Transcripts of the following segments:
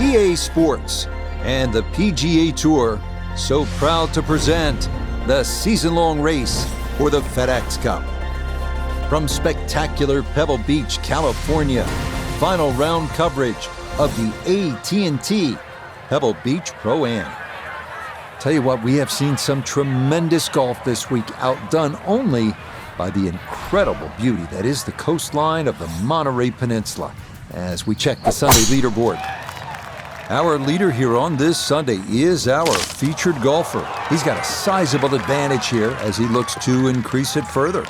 EA Sports and the PGA Tour so proud to present the season-long race for the FedEx Cup. From spectacular Pebble Beach, California, final round coverage of the AT&T Pebble Beach Pro-Am. Tell you what, we have seen some tremendous golf this week, outdone only by the incredible beauty that is the coastline of the Monterey Peninsula. As we check the Sunday leaderboard, our leader here on this Sunday is our featured golfer. He's got a sizable advantage here as he looks to increase it further.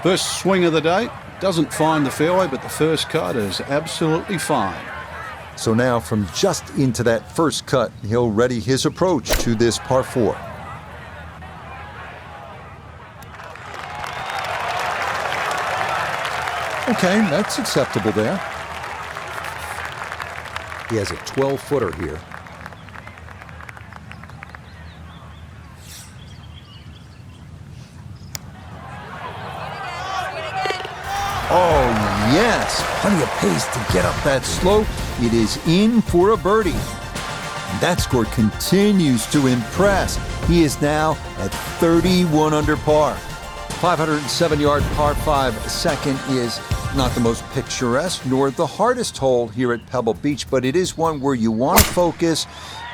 First swing of the day, doesn't find the fairway, but the first cut is absolutely fine. So now from just into that first cut, he'll ready his approach to this par 4. Okay, that's acceptable there. He has a 12-footer here. Oh, yes. Plenty of pace to get up that slope. It is in for a birdie. And that score continues to impress. He is now at 31 under par. 507-yard par 5 second is not the most picturesque nor the hardest hole here at Pebble Beach, but it is one where you want to focus,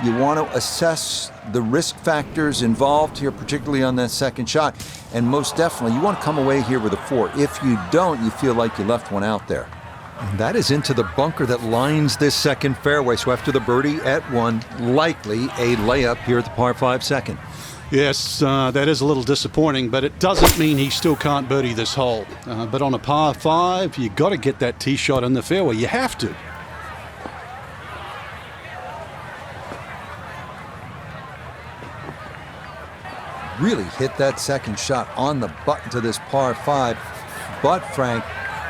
you want to assess the risk factors involved here, particularly on that second shot, and most definitely you want to come away here with a 4. If you don't, you feel like you left one out there. And that is into the bunker that lines this second fairway, so after the birdie at 1, likely a layup here at the par 5 second. Yes, that is a little disappointing, but it doesn't mean he still can't birdie this hole. But on a par 5, you got to get that tee shot in the fairway. You have to. Really hit that second shot on the button to this par 5, but Frank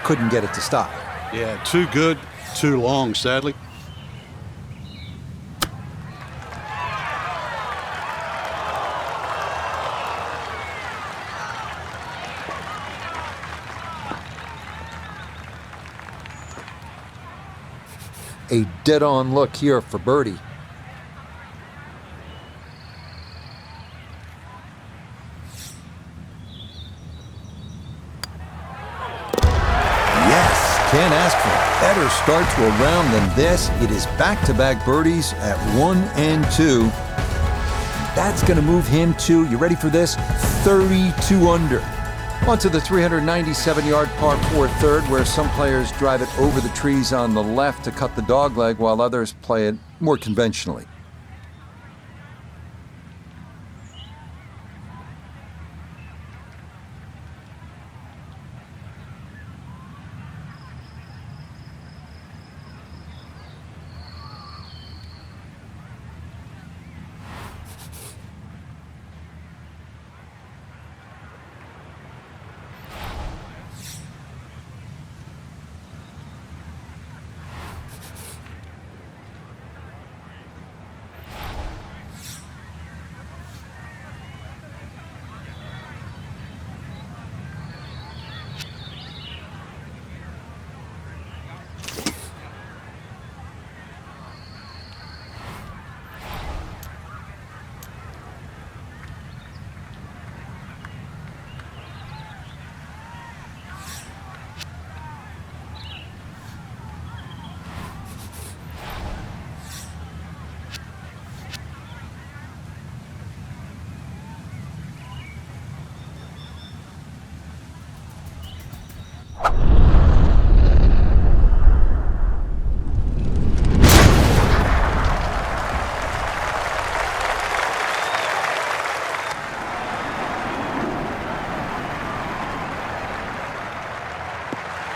couldn't get it to stop. Yeah, too good, too long, sadly. A dead-on look here for birdie. Yes, can't ask for a better start to a round than this. It is back-to-back birdies at 1 and 2. That's going to move him to, you ready for this, 32 under. Onto the 397-yard par 4 third, where some players drive it over the trees on the left to cut the dogleg, while others play it more conventionally.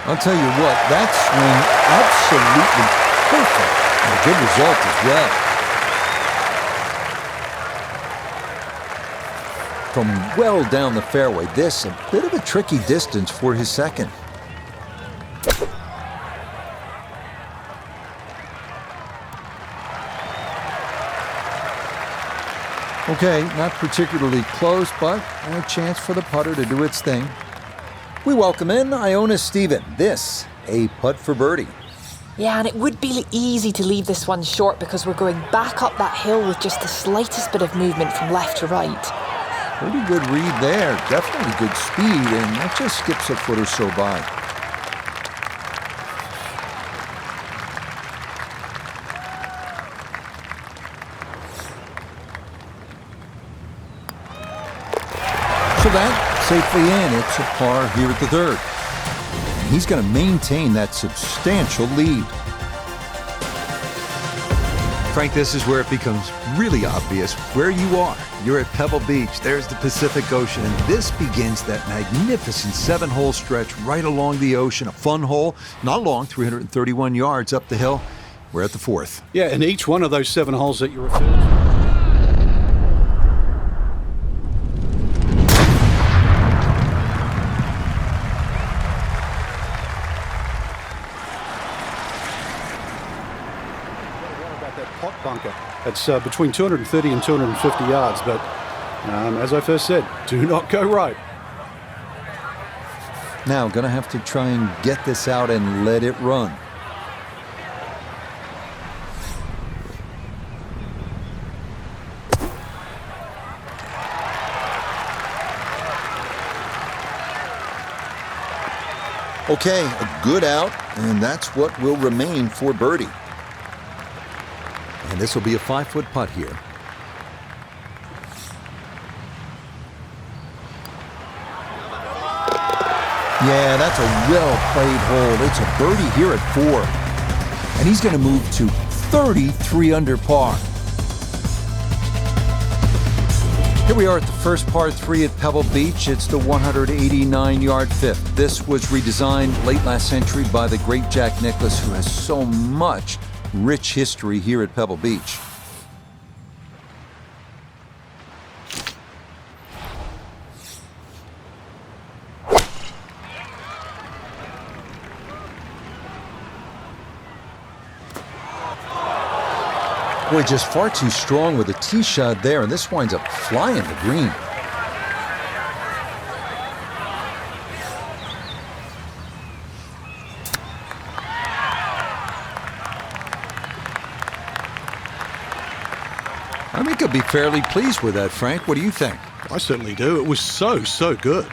I'll tell you what, that swing absolutely perfect. And a good result as well. From well down the fairway, this a bit of a tricky distance for his second. Okay, not particularly close, but a chance for the putter to do its thing. We welcome in Iona Stephen. This, a putt for birdie. Yeah, and it would be easy to leave this one short because we're going back up that hill with just the slightest bit of movement from left to right. Pretty good read there. Definitely good speed, and that just skips a foot or so by. So that safely in. It's a par here at the third. And he's going to maintain that substantial lead. Frank, this is where it becomes really obvious where you are. You're at Pebble Beach. There's the Pacific Ocean, and this begins that magnificent 7-hole stretch right along the ocean. A fun hole, not long, 331 yards up the hill. We're at the fourth. Yeah, and each one of those 7 holes that you referred to. Bunker. It's between 230 and 250 yards, but as I first said, do not go right. Now, going to have to try and get this out and let it run. Okay, a good out, and that's what will remain for birdie. And this will be a 5-foot putt here. Yeah, that's a well-played hole. It's a birdie here at 4. And he's going to move to 33 under par. Here we are at the first par 3 at Pebble Beach. It's the 189-yard fifth. This was redesigned late last century by the great Jack Nicklaus, who has so much rich history here at Pebble Beach. Boy, just far too strong with a tee shot there, and this winds up flying the green. I think he'll be fairly pleased with that, Frank. What do you think? I certainly do. It was so good.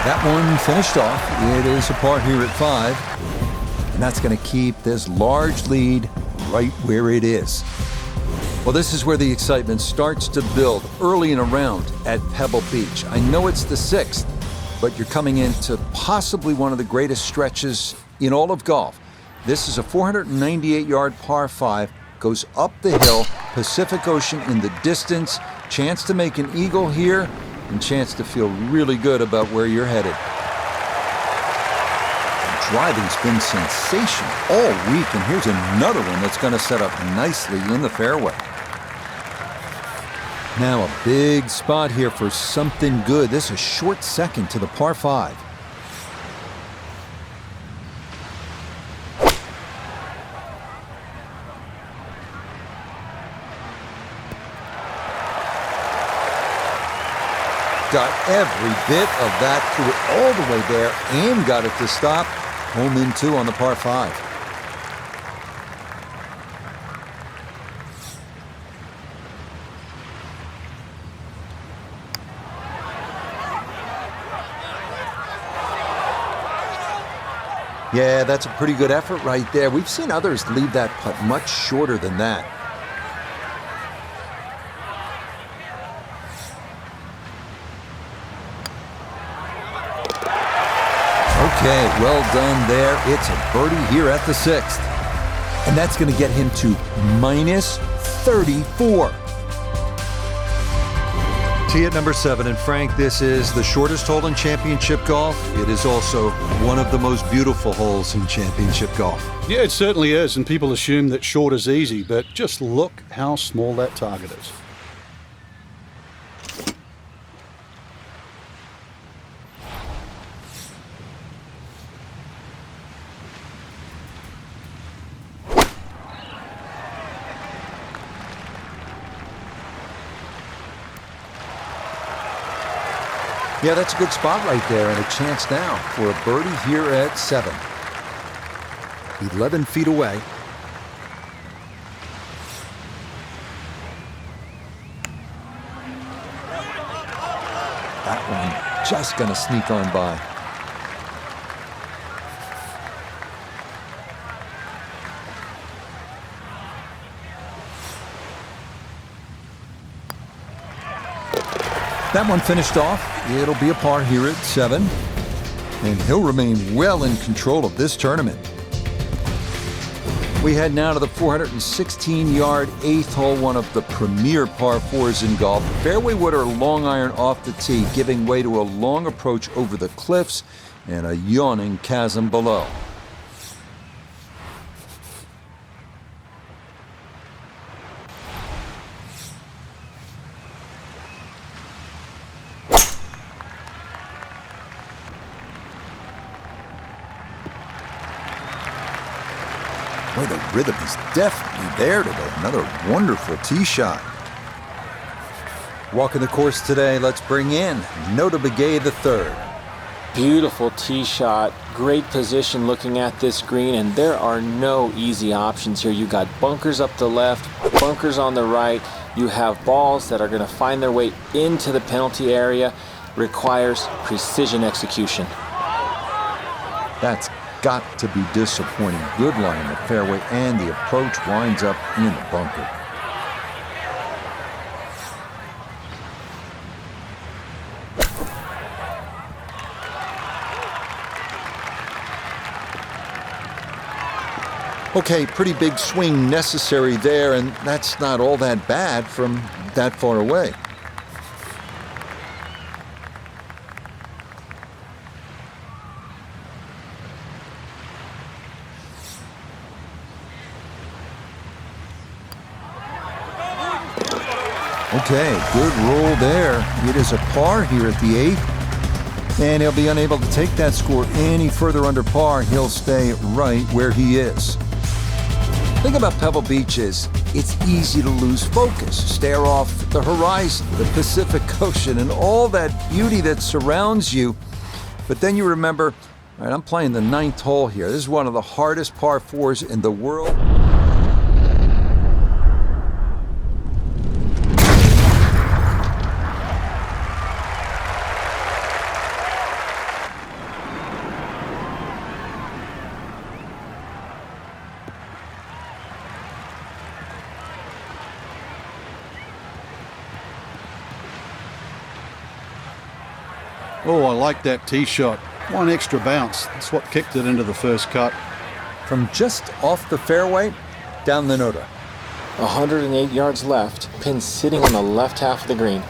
That one finished off. It is a par here at 5. And that's going to keep this large lead right where it is. Well, this is where the excitement starts to build early in a round at Pebble Beach. I know it's the 6th, but you're coming into possibly one of the greatest stretches in all of golf. This is a 498-yard par 5, goes up the hill, Pacific Ocean in the distance, chance to make an eagle here, and chance to feel really good about where you're headed. The driving's been sensational all week, and here's another one that's going to set up nicely in the fairway. Now a big spot here for something good. This is a short second to the par 5. Got every bit of that, threw it all the way there and got it to stop. Home in 2 on the par 5. Yeah, that's a pretty good effort right there. We've seen others leave that putt much shorter than that. Okay, well done there. It's a birdie here at the 6th. And that's going to get him to minus 34. Tee at number 7, and Frank, this is the shortest hole in championship golf. It is also one of the most beautiful holes in championship golf. Yeah, it certainly is, and people assume that short is easy, but just look how small that target is. Yeah, that's a good spot right there, and a chance now for a birdie here at 7. 11 feet away. That one just going to sneak on by. That one finished off. It'll be a par here at 7. And he'll remain well in control of this tournament. We head now to the 416-yard 8th hole, one of the premier par 4s in golf. Fairway wood or long iron off the tee, giving way to a long approach over the cliffs and a yawning chasm below. Boy, the rhythm is definitely there today. Another wonderful tee shot. Walking the course today, let's bring in Nota Begay III. Beautiful tee shot, great position looking at this green, and there are no easy options here. You got bunkers up the left, bunkers on the right. You have balls that are going to find their way into the penalty area. Requires precision execution. That's got to be disappointing. Good line in the fairway, and the approach winds up in the bunker. Okay, pretty big swing necessary there, and that's not all that bad from that far away. Okay, good roll there. It is a par here at the 8th, and he'll be unable to take that score any further under par. He'll stay right where he is. The thing about Pebble Beach is it's easy to lose focus, stare off the horizon, the Pacific Ocean, and all that beauty that surrounds you. But then you remember, all right, I'm playing the 9th hole here. This is one of the hardest par 4s in the world. Oh, I like that tee shot. One extra bounce. That's what kicked it into the first cut. From just off the fairway, down the Nota. 108 yards left, pin sitting on the left half of the green.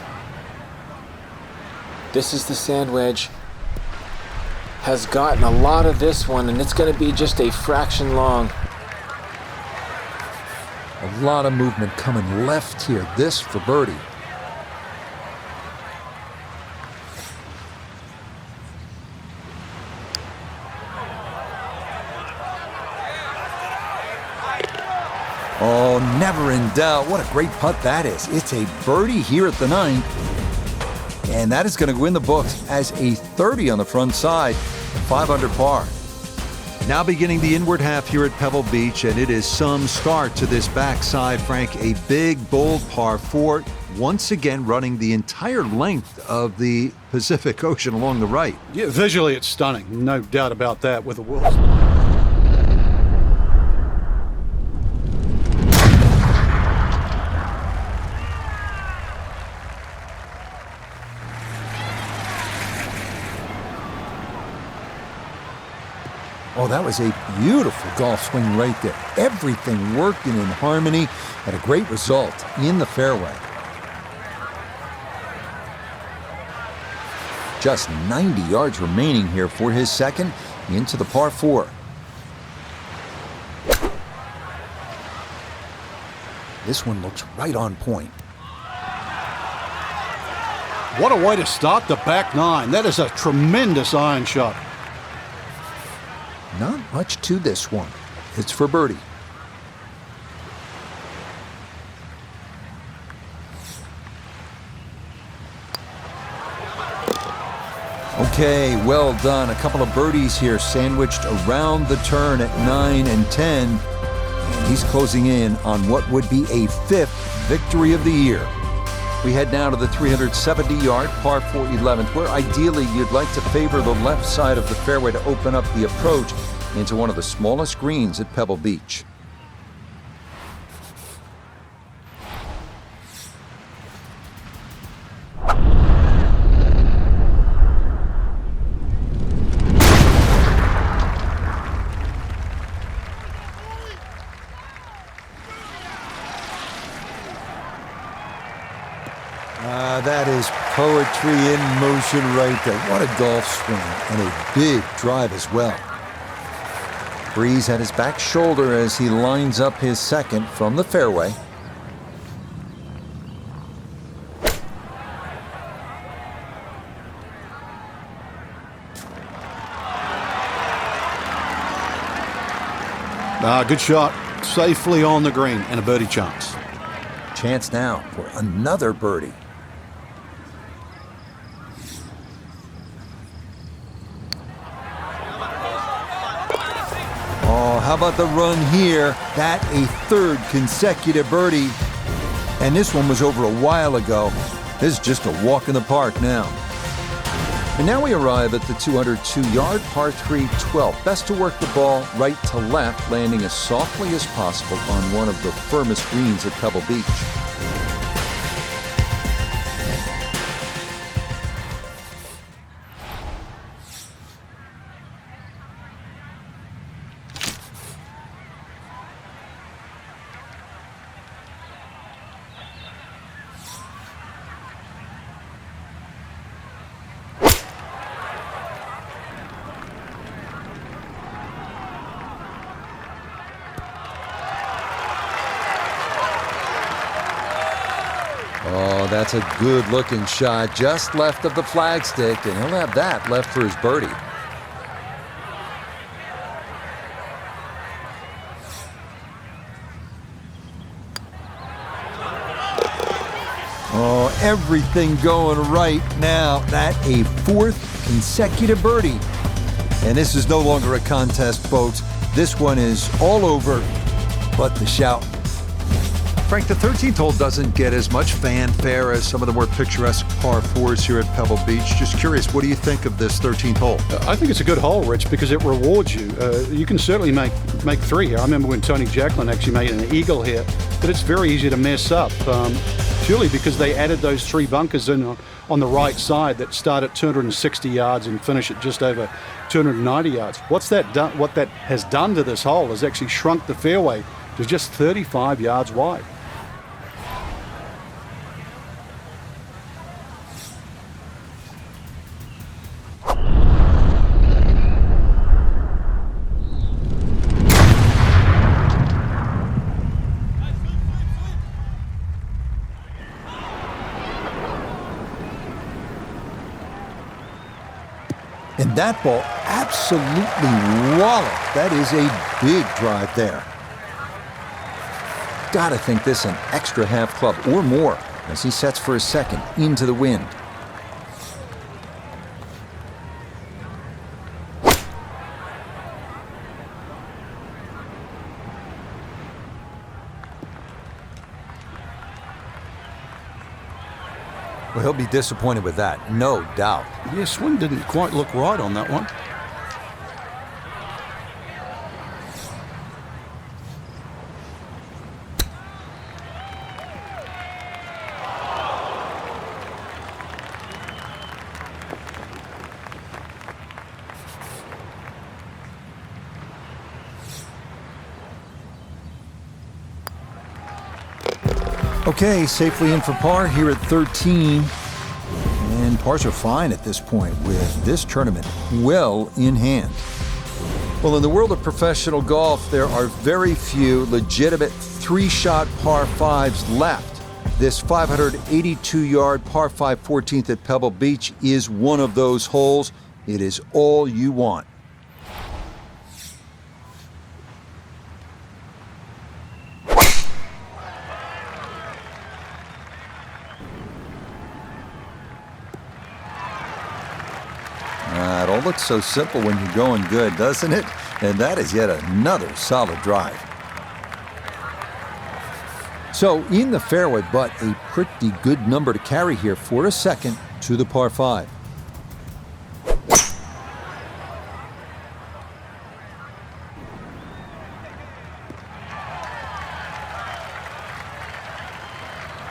This is the sand wedge. Has gotten a lot of this one, and it's going to be just a fraction long. A lot of movement coming left here. This for birdie. Oh, never in doubt. What a great putt that is. It's a birdie here at the 9th. And that is going to go in the books as a 30 on the front side, 5 under par. Now beginning the inward half here at Pebble Beach, and it is some start to this backside, Frank. A big, bold par 4, once again running the entire length of the Pacific Ocean along the right. Yeah, visually it's stunning, no doubt about that, with the world's... Oh, that was a beautiful golf swing right there. Everything working in harmony and a great result in the fairway. Just 90 yards remaining here for his second into the par 4. This one looks right on point. What a way to start the back 9. That is a tremendous iron shot. Not much to this one. It's for birdie. Okay, well done. A couple of birdies here sandwiched around the turn at 9 and 10. And he's closing in on what would be a 5th victory of the year. We head now to the 370-yard par 4 11th, where ideally you'd like to favor the left side of the fairway to open up the approach into one of the smallest greens at Pebble Beach. That is poetry in motion right there. What a golf swing, and a big drive as well. Breeze at his back shoulder as he lines up his second from the fairway. Good shot. Safely on the green and a birdie chance. Chance now for another birdie. Oh, how about the run here? That a 3rd consecutive birdie. And this one was over a while ago. This is just a walk in the park now. And now we arrive at the 202-yard par 3 12th. Best to work the ball right to left, landing as softly as possible on one of the firmest greens at Pebble Beach. Oh, that's a good-looking shot, just left of the flagstick, and he'll have that left for his birdie. Oh, everything going right now. That a 4th consecutive birdie. And this is no longer a contest, folks. This one is all over but the shout. Frank, the 13th hole doesn't get as much fanfare as some of the more picturesque par 4s here at Pebble Beach. Just curious, what do you think of this 13th hole? I think it's a good hole, Rich, because it rewards you. You can certainly make 3 here. I remember when Tony Jacklin actually made an eagle here, but it's very easy to mess up, purely because they added those 3 bunkers in on the right side that start at 260 yards and finish at just over 290 yards. What that has done to this hole is actually shrunk the fairway to just 35 yards wide. And that ball absolutely walloped. That is a big drive there. Gotta think this an extra half club or more as he sets for his second into the wind. Well, he'll be disappointed with that, no doubt. Yeah, swing didn't quite look right on that one. Okay, safely in for par here at 13. And pars are fine at this point with this tournament well in hand. Well, in the world of professional golf, there are very few legitimate 3-shot par 5s left. This 582-yard par 5 14th at Pebble Beach is one of those holes. It is all you want. All looks so simple when you're going good, doesn't it? And that is yet another solid drive. So in the fairway, but a pretty good number to carry here for a second to the par 5.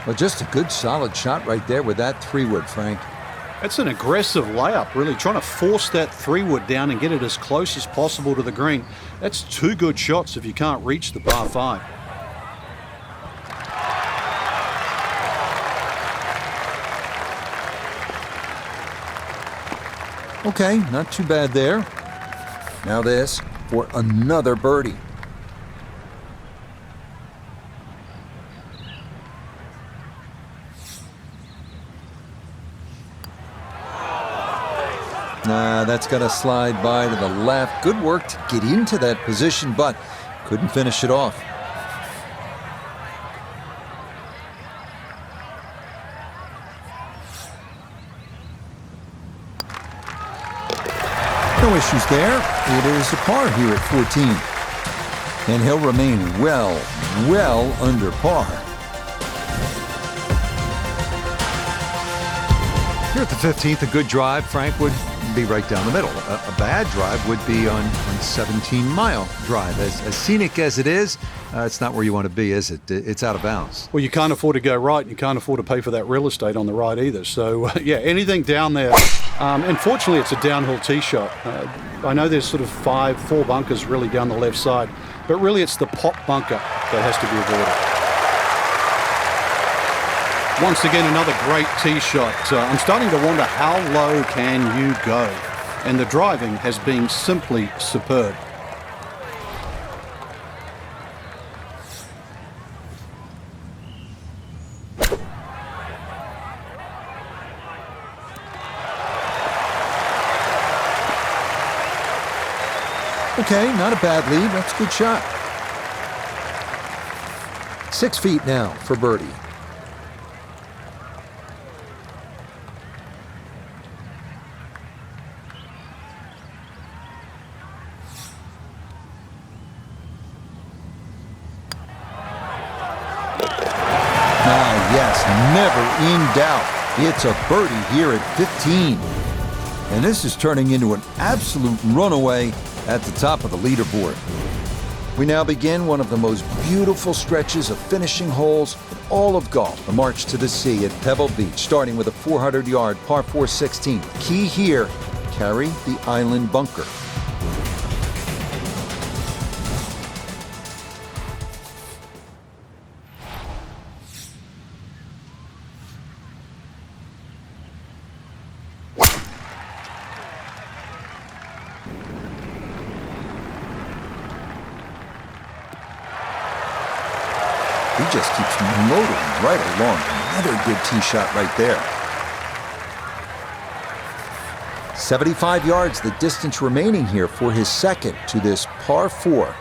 Well, just a good solid shot right there with that 3-wood, Frank. That's an aggressive layup, really trying to force that 3-wood down and get it as close as possible to the green. That's 2 good shots if you can't reach the par 5. Okay, not too bad there. Now this for another birdie. Nah, that's got to slide by to the left. Good work to get into that position, but couldn't finish it off. No issues there. It is a par here at 14. And he'll remain well under par. Here at the 15th, a good drive, Frank, would be right down the middle. A bad drive would be on 17-mile drive. As scenic as it is, it's not where you want to be, is it? It's out of bounds. Well, you can't afford to go right, and you can't afford to pay for that real estate on the right either. So, yeah, anything down there. Unfortunately, it's a downhill tee shot. I know there's sort of 4 bunkers really down the left side, but really it's the pop bunker that has to be avoided. Once again, another great tee shot. I'm starting to wonder how low can you go? And the driving has been simply superb. Okay, not a bad lead. That's a good shot. 6 feet now for birdie. Yes, never in doubt. It's a birdie here at 15. And this is turning into an absolute runaway at the top of the leaderboard. We now begin one of the most beautiful stretches of finishing holes in all of golf, the march to the sea at Pebble Beach, starting with a 400-yard par 4 16. Key here, carry the island bunker. He just keeps motoring right along. Another good tee shot right there. 75 yards, the distance remaining here for his second to this par 4.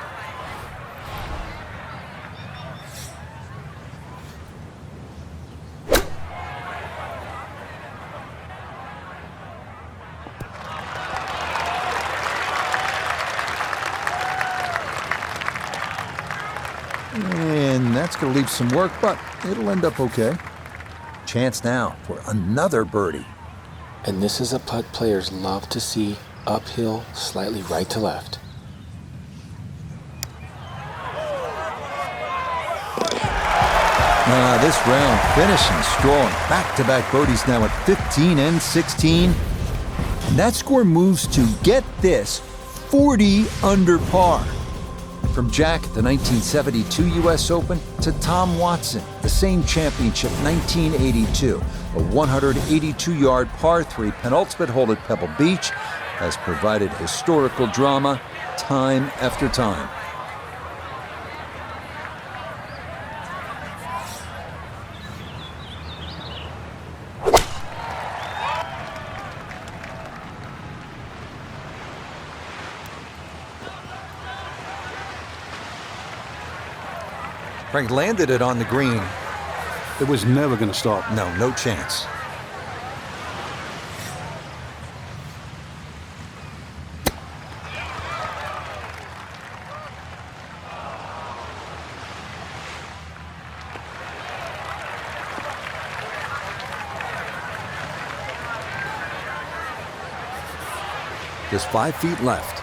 And that's going to leave some work, but it'll end up okay. Chance now for another birdie. And this is a putt players love to see, uphill, slightly right to left. This round finishing strong. Back-to-back birdies now at 15 and 16. And that score moves to, get this, 40 under par. From Jack at the 1972 U.S. Open to Tom Watson, the same championship, 1982. A 182-yard par 3 penultimate hole at Pebble Beach has provided historical drama time after time. Frank landed it on the green. It was never going to stop. No chance. Just 5 feet left.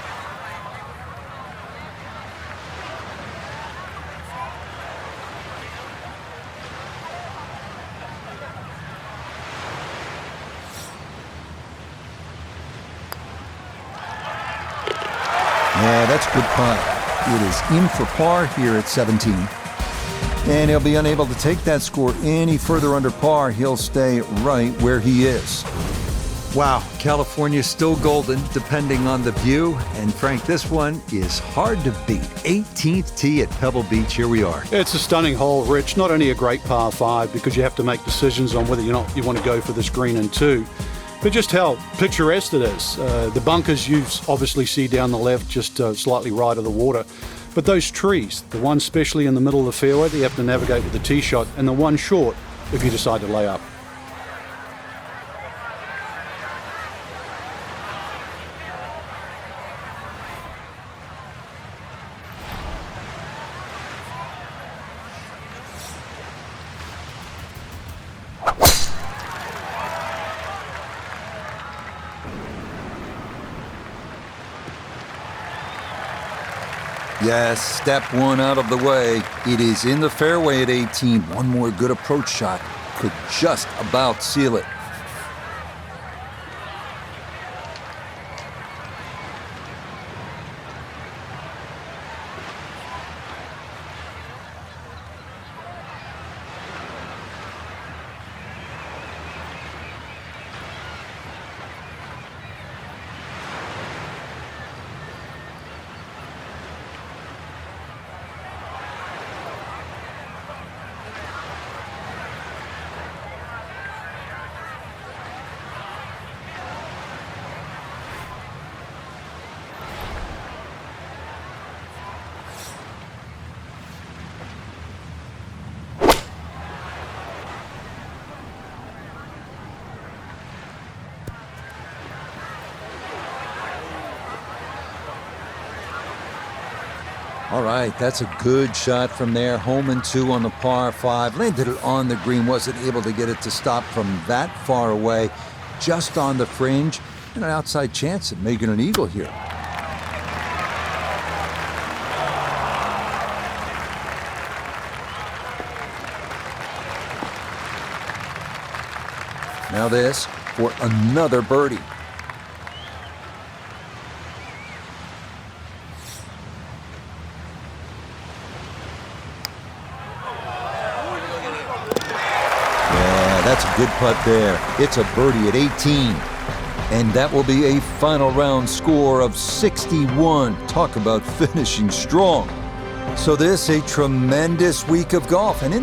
Yeah, that's a good putt. It is in for par here at 17. And he'll be unable to take that score any further under par. He'll stay right where he is. Wow, California's still golden, depending on the view. And Frank, this one is hard to beat. 18th tee at Pebble Beach. Here we are. It's a stunning hole, Rich. Not only a great par 5 because you have to make decisions on whether or not you want to go for this green in 2, but just how picturesque it is. The bunkers you obviously see down the left, just slightly right of the water. But those trees, the one especially in the middle of the fairway that you have to navigate with the tee shot, and the one short if you decide to lay up. Yes, step one out of the way. It is in the fairway at 18. One more good approach shot could just about seal it. All right, that's a good shot from there. Home and 2 on the par 5. Landed it on the green. Wasn't able to get it to stop from that far away. Just on the fringe. And an outside chance at making an eagle here. Now this for another birdie. That's a good putt there. It's a birdie at 18. And that will be a final round score of 61. Talk about finishing strong. So this, a tremendous week of golf. And in